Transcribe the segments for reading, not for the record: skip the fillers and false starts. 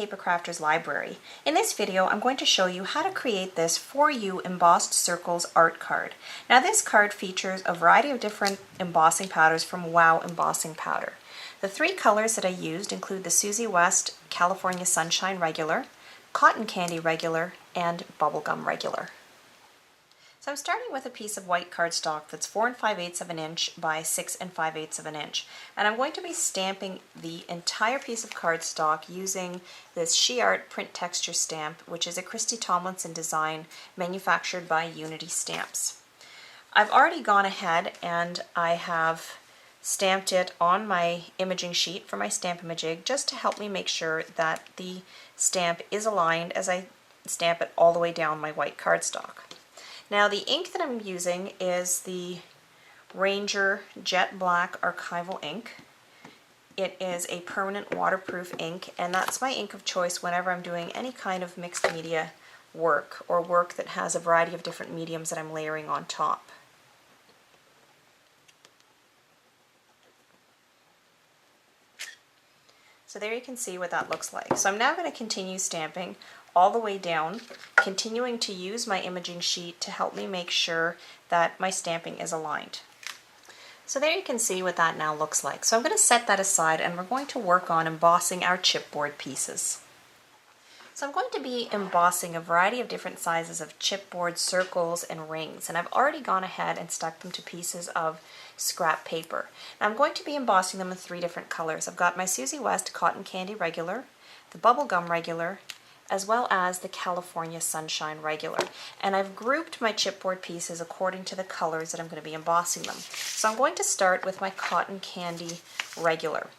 Paper Crafter's Library. In this video, I'm going to show you how to create this For You Embossed Circles art card. Now this card features a variety of different embossing powders from Wow Embossing Powder. The three colors that I used include the Susie West California Sunshine Regular, Cotton Candy Regular, and Bubblegum Regular. So I'm starting with a piece of white cardstock that's 4 5/8 of an inch by 6 5/8 of an inch. And I'm going to be stamping the entire piece of cardstock using this She Art print texture stamp, which is a Christy Tomlinson design manufactured by Unity Stamps. I've already gone ahead and I have stamped it on my imaging sheet for my Stamp-A-Majig just to help me make sure that the stamp is aligned as I stamp it all the way down my white cardstock. Now the ink that I'm using is the Ranger Jet Black Archival ink. It is a permanent waterproof ink, and that's my ink of choice whenever I'm doing any kind of mixed media work or work that has a variety of different mediums that I'm layering on top. So there you can see what that looks like. So I'm now going to continue stamping all the way down, continuing to use my imaging sheet to help me make sure that my stamping is aligned. So there you can see what that now looks like. So I'm going to set that aside and we're going to work on embossing our chipboard pieces. So I'm going to be embossing a variety of different sizes of chipboard, circles, and rings, and I've already gone ahead and stuck them to pieces of scrap paper. Now I'm going to be embossing them in 3 different colors. I've got my Susie West Cotton Candy Regular, the Bubblegum Regular, as well as the California Sunshine Regular. And I've grouped my chipboard pieces according to the colors that I'm going to be embossing them. So I'm going to start with my Cotton Candy Regular.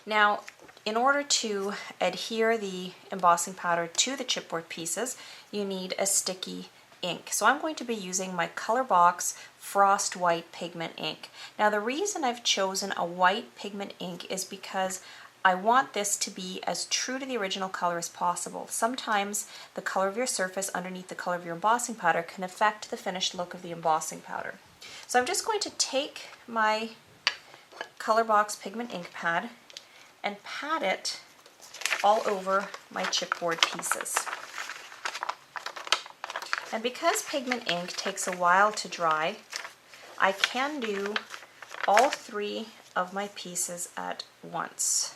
Now, in order to adhere the embossing powder to the chipboard pieces, you need a sticky ink. So I'm going to be using my Colorbox Frost White Pigment ink. Now the reason I've chosen a white pigment ink is because I want this to be as true to the original color as possible. Sometimes the color of your surface underneath the color of your embossing powder can affect the finished look of the embossing powder. So I'm just going to take my Colorbox pigment ink pad and pat it all over my chipboard pieces. And because pigment ink takes a while to dry, I can do all 3 of my pieces at once.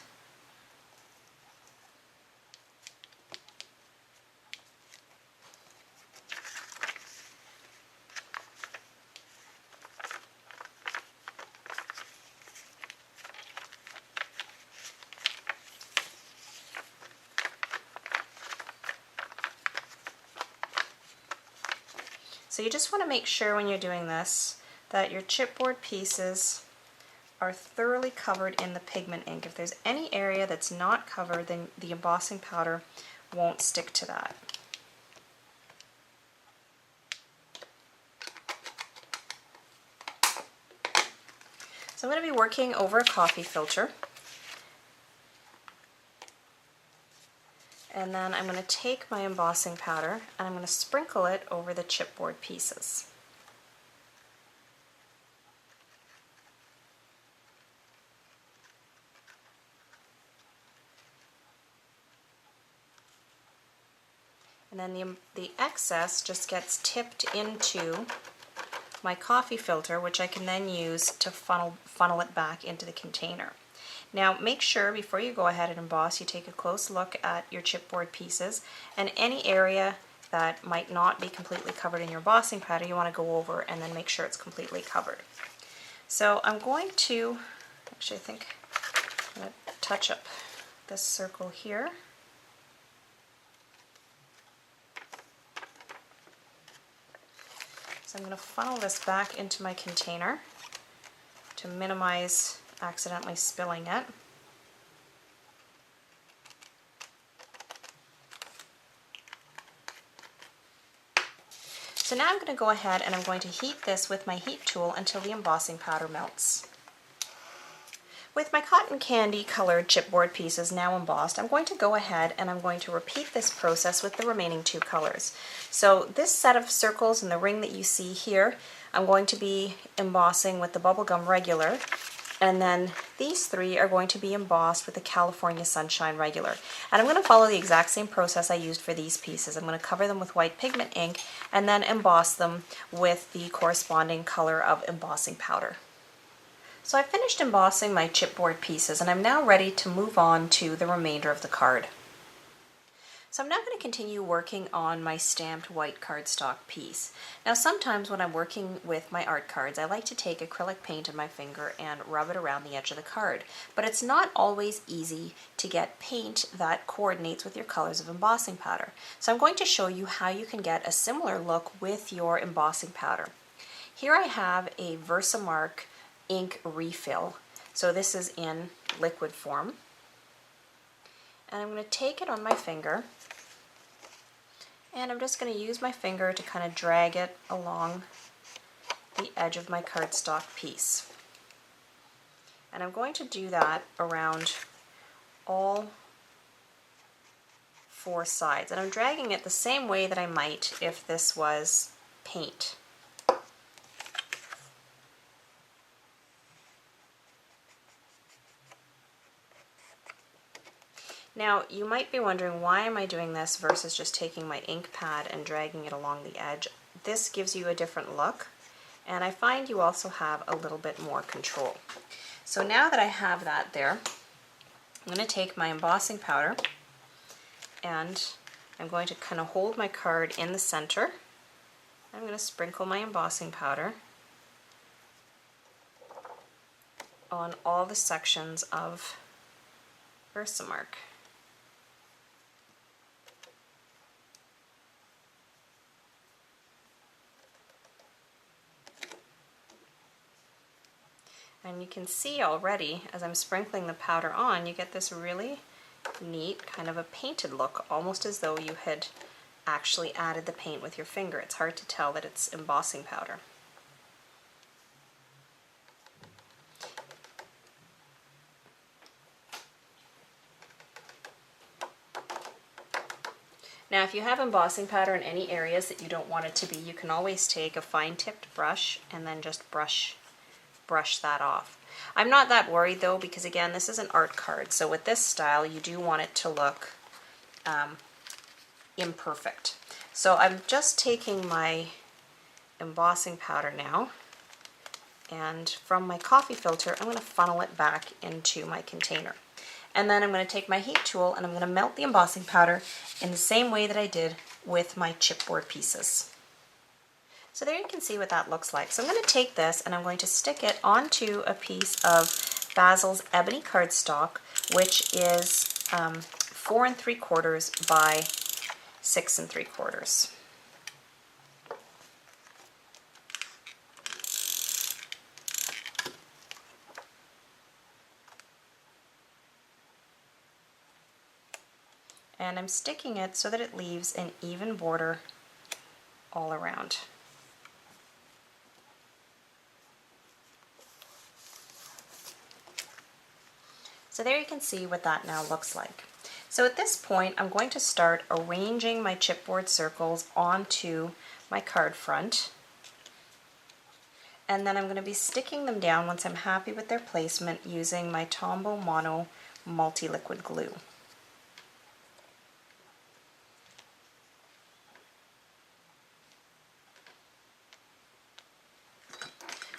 So you just want to make sure when you're doing this that your chipboard pieces are thoroughly covered in the pigment ink. If there's any area that's not covered, then the embossing powder won't stick to that. So I'm going to be working over a coffee filter. And then I'm going to take my embossing powder and I'm going to sprinkle it over the chipboard pieces. And then the excess just gets tipped into my coffee filter, which I can then use to funnel it back into the container. Now make sure before you go ahead and emboss, you take a close look at your chipboard pieces, and any area that might not be completely covered in your embossing powder you want to go over and then make sure it's completely covered. So I'm going to, actually I think I'm going to touch up this circle here. So I'm going to funnel this back into my container to minimize accidentally spilling it. So now I'm going to go ahead and I'm going to heat this with my heat tool until the embossing powder melts. With my cotton candy colored chipboard pieces now embossed, I'm going to go ahead and I'm going to repeat this process with the remaining 2 colors. So this set of circles and the ring that you see here, I'm going to be embossing with the Bubblegum Regular, And then these three are going to be embossed with the California Sunshine Regular. And I'm going to follow the exact same process I used for these pieces. I'm going to cover them with white pigment ink and then emboss them with the corresponding color of embossing powder. So I finished embossing my chipboard pieces and I'm now ready to move on to the remainder of the card. So I'm now going to continue working on my stamped white cardstock piece. Now sometimes when I'm working with my art cards, I like to take acrylic paint in my finger and rub it around the edge of the card. But it's not always easy to get paint that coordinates with your colors of embossing powder. So I'm going to show you how you can get a similar look with your embossing powder. Here I have a Versamark ink refill. So this is in liquid form. And I'm going to take it on my finger, and I'm just going to use my finger to kind of drag it along the edge of my cardstock piece. And I'm going to do that around all four sides. And I'm dragging it the same way that I might if this was paint. Now, you might be wondering, why am I doing this versus just taking my ink pad and dragging it along the edge? This gives you a different look, and I find you also have a little bit more control. So now that I have that there, I'm going to take my embossing powder and I'm going to kind of hold my card in the center. I'm going to sprinkle my embossing powder on all the sections of Versamark. And you can see already, as I'm sprinkling the powder on, you get this really neat kind of a painted look, almost as though you had actually added the paint with your finger. It's hard to tell that it's embossing powder. Now, if you have embossing powder in any areas that you don't want it to be, you can always take a fine-tipped brush and then just brush that off. I'm not that worried though, because again, this is an art card, so with this style you do want it to look imperfect. So I'm just taking my embossing powder now, and from my coffee filter I'm going to funnel it back into my container. And then I'm going to take my heat tool and I'm going to melt the embossing powder in the same way that I did with my chipboard pieces. So there you can see what that looks like. So I'm going to take this and I'm going to stick it onto a piece of Basil's ebony cardstock, which is 4 3/4 by 6 3/4. And I'm sticking it so that it leaves an even border all around. So there you can see what that now looks like. So at this point, I'm going to start arranging my chipboard circles onto my card front. And then I'm going to be sticking them down once I'm happy with their placement using my Tombow Mono multi-liquid glue.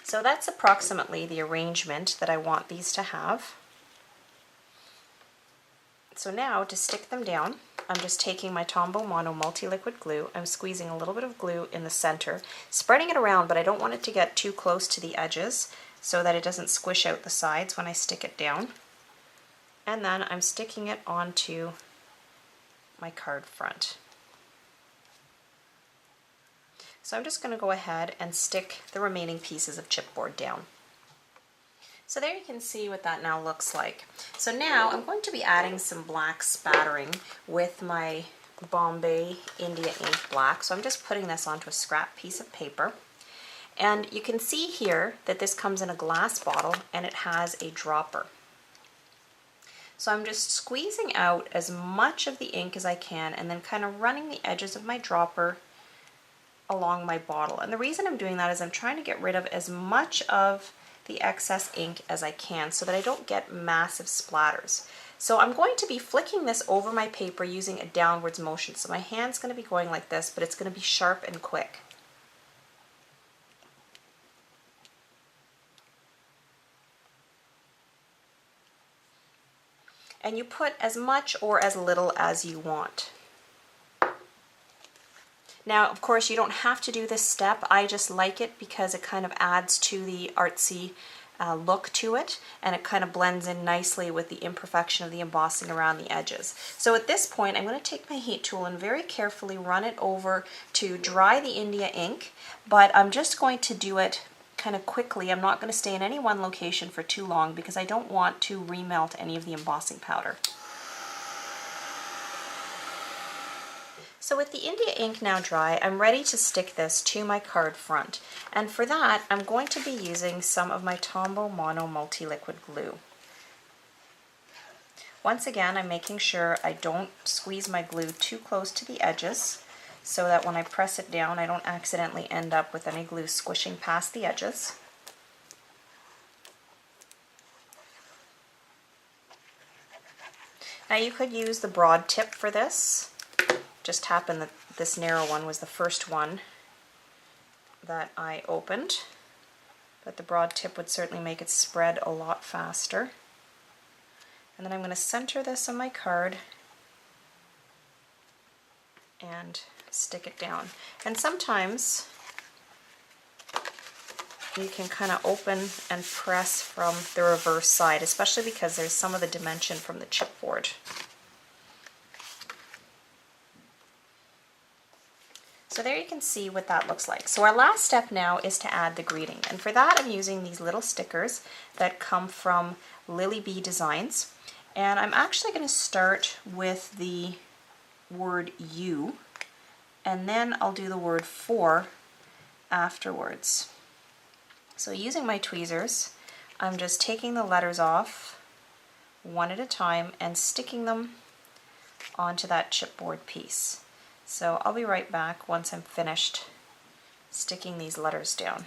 So that's approximately the arrangement that I want these to have. So now to stick them down, I'm just taking my Tombow Mono multi-liquid glue, I'm squeezing a little bit of glue in the center, spreading it around, but I don't want it to get too close to the edges so that it doesn't squish out the sides when I stick it down. And then I'm sticking it onto my card front. So I'm just going to go ahead and stick the remaining pieces of chipboard down. So there you can see what that now looks like. So now I'm going to be adding some black spattering with my Bombay India ink black. So I'm just putting this onto a scrap piece of paper. And you can see here that this comes in a glass bottle and it has a dropper. So I'm just squeezing out as much of the ink as I can and then kind of running the edges of my dropper along my bottle. And the reason I'm doing that is I'm trying to get rid of as much of the excess ink as I can so that I don't get massive splatters. So I'm going to be flicking this over my paper using a downwards motion. So my hand's going to be going like this, but it's going to be sharp and quick. And you put as much or as little as you want. Now, of course, you don't have to do this step. I just like it because it kind of adds to the artsy look to it, and it kind of blends in nicely with the imperfection of the embossing around the edges. So at this point, I'm going to take my heat tool and very carefully run it over to dry the India ink, but I'm just going to do it kind of quickly. I'm not going to stay in any one location for too long because I don't want to remelt any of the embossing powder. So with the India ink now dry, I'm ready to stick this to my card front. And for that, I'm going to be using some of my Tombow Mono Multi-Liquid Glue. Once again, I'm making sure I don't squeeze my glue too close to the edges so that when I press it down, I don't accidentally end up with any glue squishing past the edges. Now you could use the broad tip for this. Just happened that this narrow one was the first one that I opened, but the broad tip would certainly make it spread a lot faster. And then I'm going to center this on my card and stick it down. And sometimes you can kind of open and press from the reverse side, especially because there's some of the dimension from the chipboard. So there you can see what that looks like. So our last step now is to add the greeting. And for that I'm using these little stickers that come from Lily Bee Designs. And I'm actually going to start with the word you, and then I'll do the word for afterwards. So using my tweezers, I'm just taking the letters off one at a time and sticking them onto that chipboard piece. So I'll be right back once I'm finished sticking these letters down.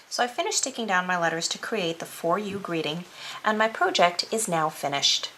So I finished sticking down my letters to create the For You greeting, and my project is now finished.